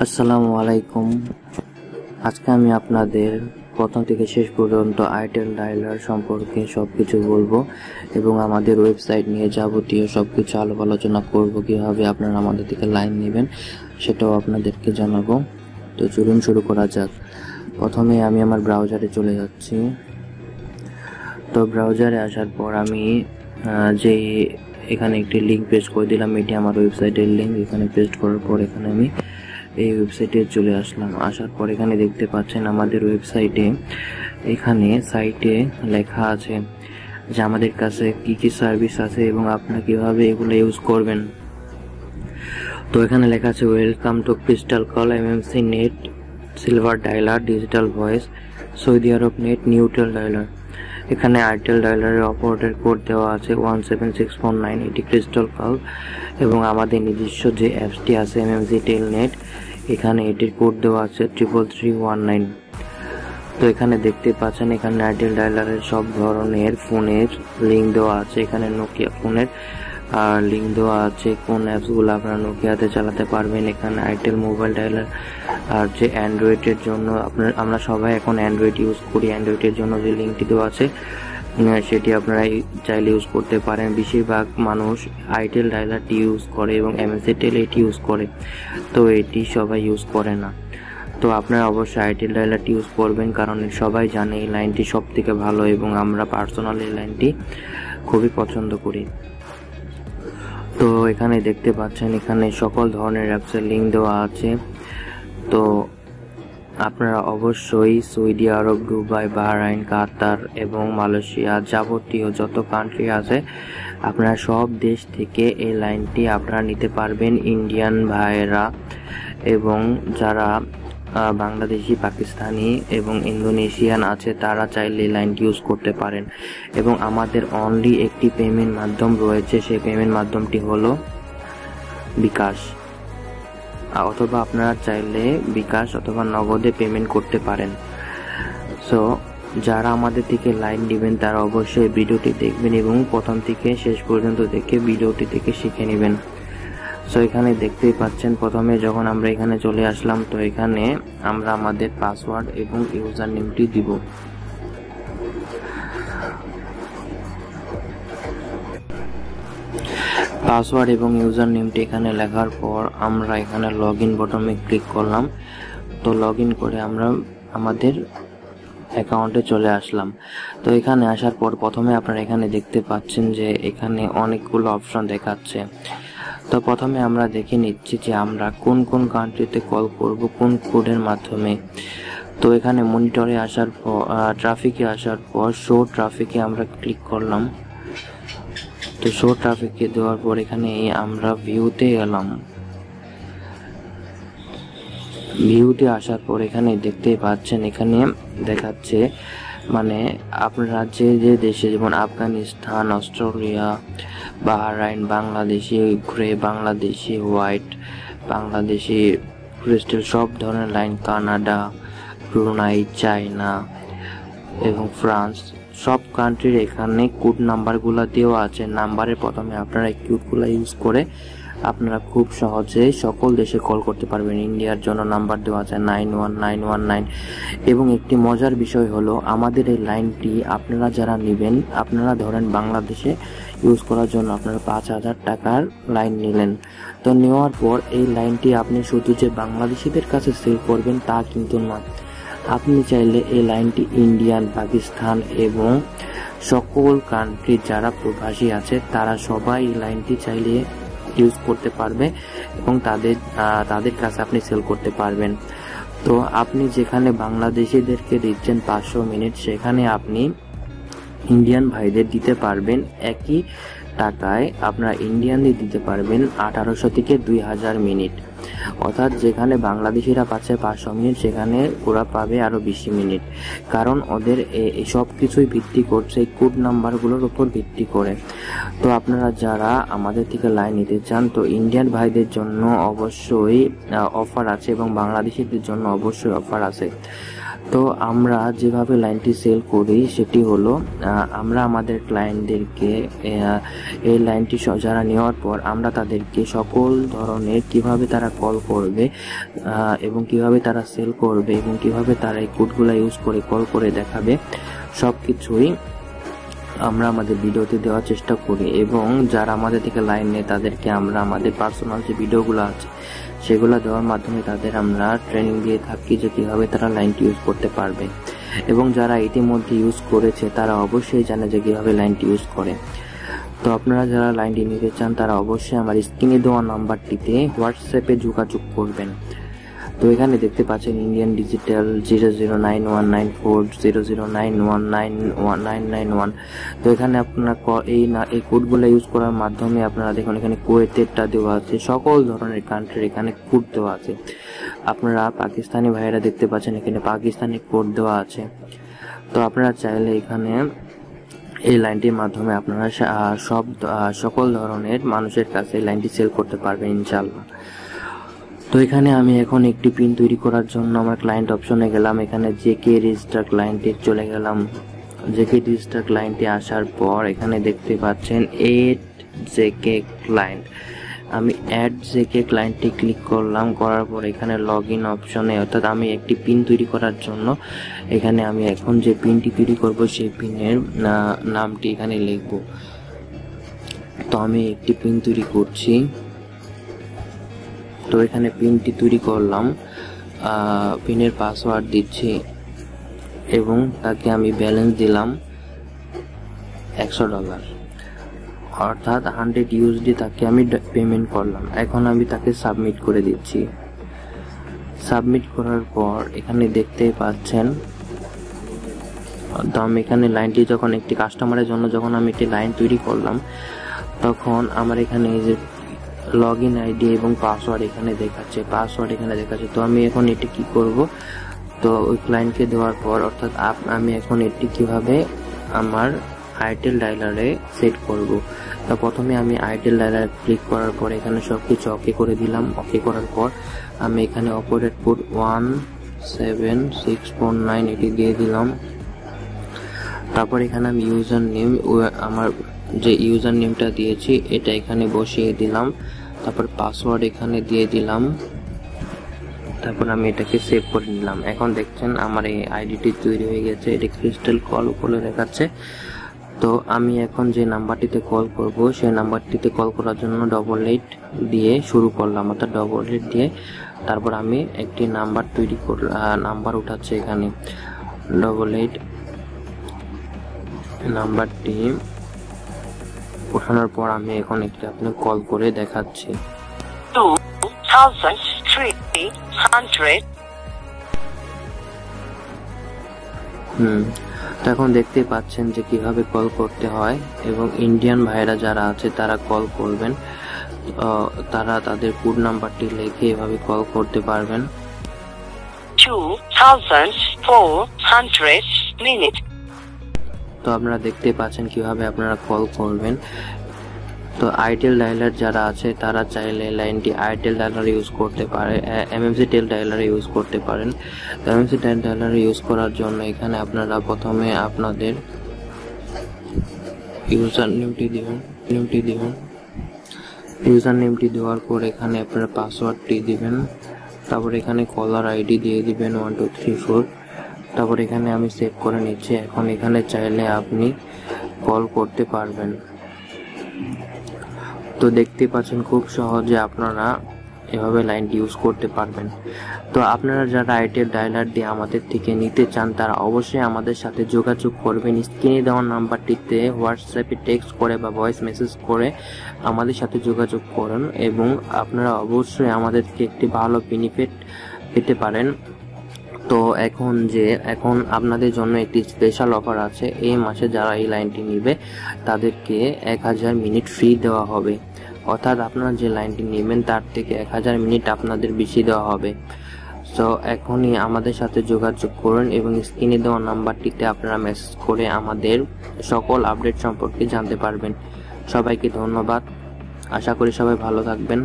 আসসালামু আলাইকুম। আজকে আমি আপনাদের প্রথম থেকে শেষ পর্যন্ত আইটেল ডায়ালার সম্পর্কে সবকিছু বলবো এবং আমাদের ওয়েবসাইট নিয়ে যাবতীয় সবকিছু আলোচনা করব, কিভাবে আপনারা আমাদের থেকে লাইন নেবেন সেটাও আপনাদেরকে জানাবো। তো চলুন শুরু করা যাক। প্রথমে আমি আমার ব্রাউজারে চলে যাচ্ছি। তো ব্রাউজারে আসার পর আমি যে এখানে একটি লিঙ্ক পেস্ট করে দিলাম, এটি আমার ওয়েবসাইটের লিঙ্ক। এখানে পেস্ট করার পর এখানে আমি এই ওয়েবসাইটে চলে আসলাম। আসার পর এখানে দেখতে পাচ্ছেন আমাদের ওয়েবসাইটে, এখানে সাইটে লেখা আছে যে আমাদের কাছে কি কি সার্ভিস আছে এবং আপনারা কিভাবে এগুলো ইউজ করবেন। তো এখানে লেখা আছে welcome to crystal call, MMC net, silver dialler, digital voice, Saudi Arab net, neutral dialler. এখানে আইটেল ডায়ালারের অপারেটর কোড দেওয়া আছে 17649, এটি ক্রিস্টাল কল এবং আমাদের নিজস্ব যে অ্যাপসটি আছে এমএমসি টেলনেট, এখানে এটির কোড দেওয়া আছে 33319। তো এখানে দেখতে পাচ্ছেন এখানে আইটেল ডায়ালারের সব ধরনের ফোনের লিঙ্ক দেওয়া আছে। এখানে নোকিয়া ফোনের লিঙ্ক দেওয়া আছে, কোন অ্যাপসগুলো আপনারা নোকিয়াতে চালাতে পারবেন। এখানে আইটেল মোবাইল ডায়ালার আর যে অ্যান্ড্রয়েডের জন্য আমরা সবাই এখন অ্যান্ড্রয়েড ইউজ করি, অ্যান্ড্রয়েডের জন্য যে লিঙ্কটি দেওয়া আছে সেটি আপনারা চাইলে ইউজ করতে পারেন। বেশিরভাগ মানুষ আইটেল ডায়ালারটি ইউজ করে এবং এমএমসি টেল এটি ইউজ করে, তো এটি সবাই ইউজ করে না। তো আপনারা অবশ্যই আইটেল ডায়ালারটি ইউজ করবেন, কারণ সবাই জানে এই লাইনটি সব থেকে ভালো এবং আমরা পার্সোনালি এই লাইনটি খুবই পছন্দ করি। তো এখানে দেখতে পাচ্ছেন এখানে সকল ধরনের অ্যাপসের লিঙ্ক দেওয়া আছে। তো আপনারা অবশ্যই সৌদি আরব, দুবাই, বাহরাইন, কাতার এবং মালয়েশিয়া যাবতীয় যত কান্ট্রি আছে আপনারা সব দেশ থেকে এই লাইনটি আপনারা নিতে পারবেন। ইন্ডিয়ান ভাইয়েরা এবং যারা বাংলাদেশি, পাকিস্তানি এবং ইন্দোনেশিয়ান আছে তারা চাইলে এই লাইনটি ইউজ করতে পারেন। এবং আমাদের অনলি একটি পেমেন্ট মাধ্যম রয়েছে, সেই পেমেন্ট মাধ্যমটি হলো বিকাশ, অথবা আপনারা চাইলে বিকাশ অথবা নগদে পেমেন্ট করতে পারেন। সো যারা আমাদের থেকে লাইন নেবেন তারা অবশ্যই ভিডিওটি দেখবেন এবং প্রথম থেকে শেষ পর্যন্ত দেখে ভিডিওটি থেকে শিখে নেবেন। সো এখানে দেখতেই পাচ্ছেন প্রথমে যখন আমরা এখানে চলে আসলাম, তো এখানে আমরা আমাদের পাসওয়ার্ড এবং ইউজার নেমটি দিব। পাসওয়ার্ড এবং ইউজার নেমটি এখানে লেখার পর আমরা এখানে লগ ইন বটনে ক্লিক করলাম। তো লগ ইন করে আমরা আমাদের অ্যাকাউন্টে চলে আসলাম। তো এখানে আসার পর প্রথমে আপনারা এখানে দেখতে পাচ্ছেন যে এখানে অনেকগুলো অপশন দেখাচ্ছে। তো প্রথমে আমরা দেখে নিচ্ছি যে আমরা কোন কোন কান্ট্রিতে কল করব, কোন কোডের মাধ্যমে। তো এখানে মনিটরে আসার পর ট্রাফিকে আসার পর শো ট্রাফিকে আমরা ক্লিক করলাম। তো শো ট্রাফিকে দেওয়ার পর এখানে আমরা ভিউতে এলাম। ভিউতে আসার পর এখানে দেখতেই পাচ্ছেন এখানে দেখাচ্ছে মানে আপনারা যে যে দেশে, যেমন Afghanistan, Australia, Bahrain, Bangladeshi grey, Bangladeshi white, Bangladeshi crystal, সব ধরনের লাইন, কানাডা, ব্রুনাই, চায়না এবং ফ্রান্স, সব কান্ট্রির এখানে কোড নাম্বারগুলো দেওয়া আছে। নাম্বারের প্রথমে আপনারা এই কোডগুলো ইউজ করে আপনারা খুব সহজে সকল দেশে কল করতে পারবেন। ইন্ডিয়ার জন্য নাম্বার দেওয়া আছে 91919। এবং একটি মজার বিষয় হলো আমাদের এই লাইনটি আপনারা যারা নেবেন, আপনারা ধরেন বাংলাদেশে ইউজ করার জন্য আপনারা 5000 টাকার লাইন নিলেন। তো নেওয়ার পর এই লাইনটি আপনি শুধু যে বাংলাদেশিদের কাছে সেল করবেন তা কিন্তু না, আপনি চাইলে এই লাইনটি ইন্ডিয়ান, পাকিস্তান এবং সকল কান্ট্রি যারা প্রবাসী আছে তারা সবাই এই লাইনটি চাইলে ইউজ করতে পারবে এবং তাদের কাছে আপনি সেল করতে পারবেন। তো আপনি যেখানে বাংলাদেশিদেরকে দিচ্ছেন 500 মিনিট, সেখানে আপনি ইন্ডিয়ান ভাইদের দিতে পারবেন একই টাকায়। আপনারা ইন্ডিয়ানদের দিতে পারবেন 1800 থেকে 2000 মিনিট। অর্থাৎ যেখানে বাংলাদেশিরা পাচ্ছে 500 মিনিট, সেখানে ওরা পাবে আরো 20 মিনিট, কারণ ওদের সব কিছুই ভিত্তি করছে এই কোড নাম্বারগুলোর উপর ভিত্তি করে। তো আপনারা যারা আমাদের থেকে লাইন নিতে চান, তো ইন্ডিয়ান ভাইদের জন্য অবশ্যই অফার আছে এবং বাংলাদেশিদের জন্য অবশ্যই অফার আছে। তো আমরা যেভাবে লাইনটি সেল করি সেটি হলো আমরা আমাদের ক্লায়েন্টদেরকে এই লাইনটি যারা নেওয়ার পর আমরা তাদেরকে সকল ধরনের কিভাবে তারা কল করবে এবং কিভাবে তারা সেল করবে এবং কিভাবে তারা এই কোডগুলো ইউজ করে কল করে দেখাবে সব কিছুই আমরা আমাদের ভিডিওতে দেওয়ার চেষ্টা করি। এবং যারা আমাদের থেকে লাইন নেয় তাদেরকে আমরা আমাদের পার্সোনাল যে ভিডিওগুলো আছে সেগুলো দেওয়ার মাধ্যমে তাদের আমরা ট্রেনিং দিয়ে থাকি যে কীভাবে তারা লাইনটি ইউজ করতে পারবে। এবং যারা ইতিমধ্যে ইউজ করেছে তারা অবশ্যই জানে যে কীভাবে লাইনটি ইউজ করে। তো আপনারা যারা লাইনটি নিতে চান তারা অবশ্যই আমার স্ক্রিনে দেওয়া নাম্বারটিতে হোয়াটসঅ্যাপে যোগাযোগ করবেন। তো এখানে দেখতে পাচ্ছেন ইন্ডিয়ান ডিজিটাল 00919400919191। তো এখানে আপনারা এই কোডগুলো ইউজ করার মাধ্যমে আপনারা দেখুন এখানে কুয়েতেরটা দেওয়া আছে, সকল ধরনের কান্ট্রির এখানে কোড দেওয়া আছে। আপনারা পাকিস্তানি ভাইয়েরা দেখতে পাচ্ছেন এখানে পাকিস্তানি কোড দেওয়া আছে। তো আপনারা চাইলে এখানে এই লাইনটির মাধ্যমে আপনারা সকল ধরনের মানুষের কাছে লাইনটি সেল করতে পারবেন ইনশাআল্লাহ। তো এখানে আমি এখন একটি পিন তৈরি করার জন্য আমার ক্লায়েন্ট অপশনে গেলাম, এখানে জেকে রেজিস্টার ক্লায়েন্টে চলে গেলাম। জেকে রেজিস্টার ক্লায়েন্টে আসার পর এখানে দেখতে পাচ্ছেন এড জেকে ক্লায়েন্ট, আমি অ্যাড জেকে ক্লায়েন্টে ক্লিক করলাম। করার পর এখানে লগ ইন অপশনে অর্থাৎ আমি একটি পিন তৈরি করার জন্য এখানে আমি এখন যে পিনটি তৈরি করব সেই পিনের নামটি এখানে লিখব। তো আমি একটি পিন তৈরি করছি। তো এখানে পিনটি তৈরি করলাম, পিনের পাসওয়ার্ড দিচ্ছি এবং তাকে আমি ব্যালেন্স দিলাম $100 অর্থাৎ 100 USD তাকে আমি পেমেন্ট করলাম। এখন আমি তাকে সাবমিট করে দিচ্ছি। সাবমিট করার পর এখানে দেখতেই পাচ্ছেন, তো আমি এখানে লাইনটি যখন একটি কাস্টমারের জন্য যখন আমি একটি লাইন তৈরি করলাম তখন আমার এখানে এই যে লগ ইন আইডি এবং পাসওয়ার্ড এখানে দেখাচ্ছে। তো আমি এখন এটি কি করব, তো ওই ক্লায়েন্টকে দেওয়ার পর অর্থাৎ আমি এখন এটি কিভাবে আমার আইটেল ডায়ালারে সেট করব। তো প্রথমে আমি আইটেল ডায়ালারে ক্লিক করার পর এখানে সবকিছু ওকে করে দিলাম। ওকে করার পর আমি এখানে অপারেট কোড 17649 এটি দিয়ে দিলাম। তারপর এখানে আমি ইউজার নেম, আমার যে ইউজার নেমটা দিয়েছি এটা এখানে বসিয়ে দিলাম। তারপর পাসওয়ার্ড এখানে দিয়ে দিলাম। তারপর আমি এটাকে সেভ করে নিলাম। এখন দেখছেন আমার এই আইডিটি তৈরি হয়ে গেছে, এটি ক্রিস্টাল কল বলে দেখাচ্ছে। তো আমি এখন যে নাম্বারটিতে কল করব সেই নাম্বারটিতে কল করার জন্য 88 দিয়ে শুরু করলাম, অর্থাৎ 88 দিয়ে তারপর আমি একটি নাম্বার তৈরি নাম্বার উঠাচ্ছে এখানে 88 নাম্বারটি ওঠানোর পর আমি এখন একটি আপনি কল করে দেখাচ্ছি। 2300 তো এখন দেখতে পাচ্ছেন যে কিভাবে কল করতে হয় এবং ইন্ডিয়ান ভাইরা যারা আছে তারা কল করবেন, তারা তাদের কোড নাম্বারটি লিখে এভাবে কল করতে পারবেন। 2400 মিনিট। তো আপনারা দেখতে পাচ্ছেন কিভাবে আপনারা কল করবেন। তো আইটেল ডায়ালার যারা আছে তারা চাইলে লাইনটি আইটেল ডায়ালার ইউজ করতে পারে, এমএমসি টেল ডায়ালার ইউজ করতে পারেন। তো এমএমসি টেল ডায়ালার ইউজ করার জন্য এখানে আপনারা প্রথমে আপনাদের ইউজার নেমটি দিবেন। ইউজার নেমটি দেওয়ার পর এখানে আপনারা পাসওয়ার্ডটি দিবেন। তারপর এখানে কলার আইডি দিয়ে দিবেন 1234। তারপর এখানে আমি সেভ করে নিচ্ছি। এখন এখানে চাইলে আপনি কল করতে পারবেন। তো দেখতে পাচ্ছেন খুব সহজে আপনারা এভাবে লাইনটি ইউজ করতে পারবেন। তো আপনারা যারা আইটেল ডায়ালার দিয়ে আমাদের থেকে নিতে চান তারা অবশ্যই আমাদের সাথে যোগাযোগ করবেন। স্ক্রিনে দেওয়া নাম্বারটিতে হোয়াটসঅ্যাপে টেক্সট করে বা ভয়েস মেসেজ করে আমাদের সাথে যোগাযোগ করুন এবং আপনারা অবশ্যই আমাদেরকে একটি ভালো বেনিফিট পেতে পারেন। তো এখন আপনাদের জন্য একটি স্পেশাল অফার আছে। এই মাসে যারা এই লাইনটি নেবে তাদেরকে 1000 মিনিট ফ্রি দেওয়া হবে, অর্থাৎ আপনারা যে লাইনটি নেবেন তার থেকে 1000 মিনিট আপনাদের বেশি দেওয়া হবে। সো এখনই আমাদের সাথে যোগাযোগ করুন এবং স্ক্রিনে দেওয়া নাম্বারটিতে আপনারা মেসেজ করে আমাদের সকল আপডেট সম্পর্কে জানতে পারবেন। সবাইকে ধন্যবাদ, আশা করি সবাই ভালো থাকবেন।